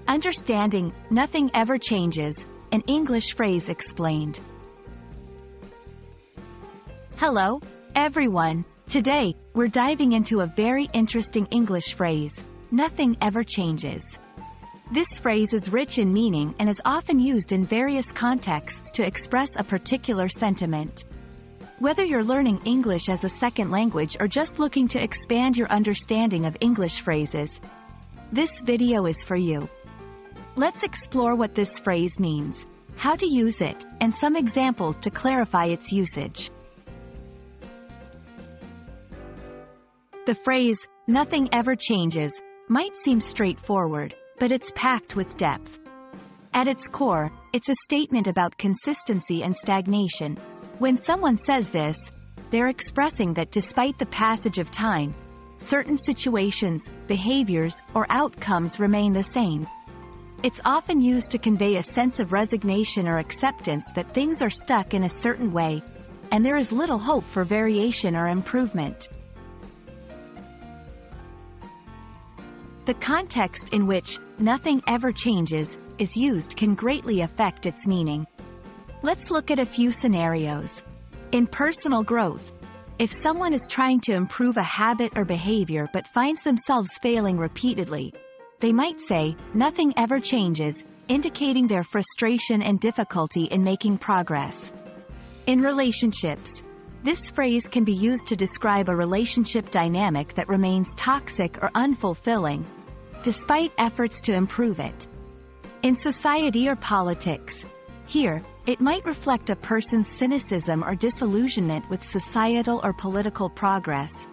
Understanding Nothing Ever Changes, an English phrase explained. Hello, everyone. Today, we're diving into a very interesting English phrase, nothing ever changes. This phrase is rich in meaning and is often used in various contexts to express a particular sentiment. Whether you're learning English as a second language or just looking to expand your understanding of English phrases, this video is for you. Let's explore what this phrase means, how to use it, and some examples to clarify its usage. The phrase, nothing ever changes, might seem straightforward, but it's packed with depth. At its core, it's a statement about consistency and stagnation. When someone says this, they're expressing that despite the passage of time, certain situations, behaviors, or outcomes remain the same. It's often used to convey a sense of resignation or acceptance that things are stuck in a certain way, and there is little hope for variation or improvement. The context in which nothing ever changes is used can greatly affect its meaning. Let's look at a few scenarios. In personal growth, if someone is trying to improve a habit or behavior but finds themselves failing repeatedly, they might say, nothing ever changes, indicating their frustration and difficulty in making progress. In relationships, this phrase can be used to describe a relationship dynamic that remains toxic or unfulfilling, despite efforts to improve it. In society or politics, here, it might reflect a person's cynicism or disillusionment with societal or political progress,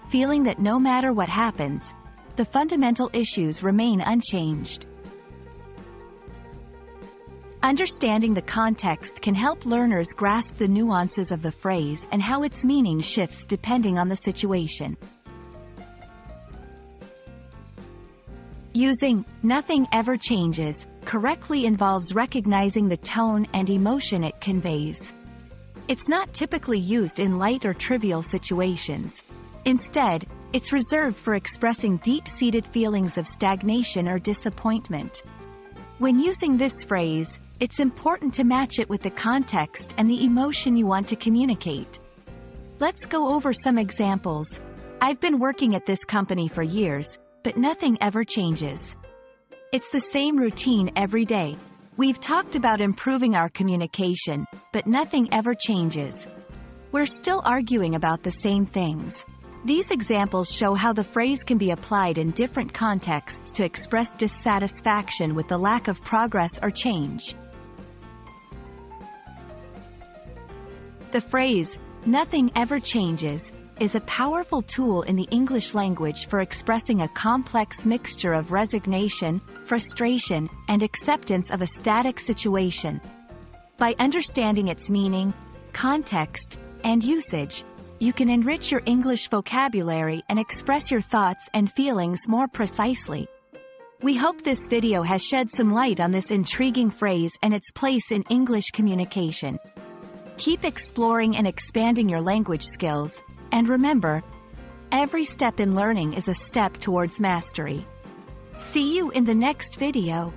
feeling that no matter what happens, the fundamental issues remain unchanged. Understanding the context can help learners grasp the nuances of the phrase and how its meaning shifts depending on the situation. Using nothing ever changes correctly involves recognizing the tone and emotion it conveys. It's not typically used in light or trivial situations. Instead, it's reserved for expressing deep-seated feelings of stagnation or disappointment. When using this phrase, it's important to match it with the context and the emotion you want to communicate. Let's go over some examples. I've been working at this company for years, but nothing ever changes. It's the same routine every day. We've talked about improving our communication, but nothing ever changes. We're still arguing about the same things. These examples show how the phrase can be applied in different contexts to express dissatisfaction with the lack of progress or change. The phrase, nothing ever changes, is a powerful tool in the English language for expressing a complex mixture of resignation, frustration, and acceptance of a static situation. By understanding its meaning, context, and usage, you can enrich your English vocabulary and express your thoughts and feelings more precisely. We hope this video has shed some light on this intriguing phrase and its place in English communication. Keep exploring and expanding your language skills, and remember, every step in learning is a step towards mastery. See you in the next video.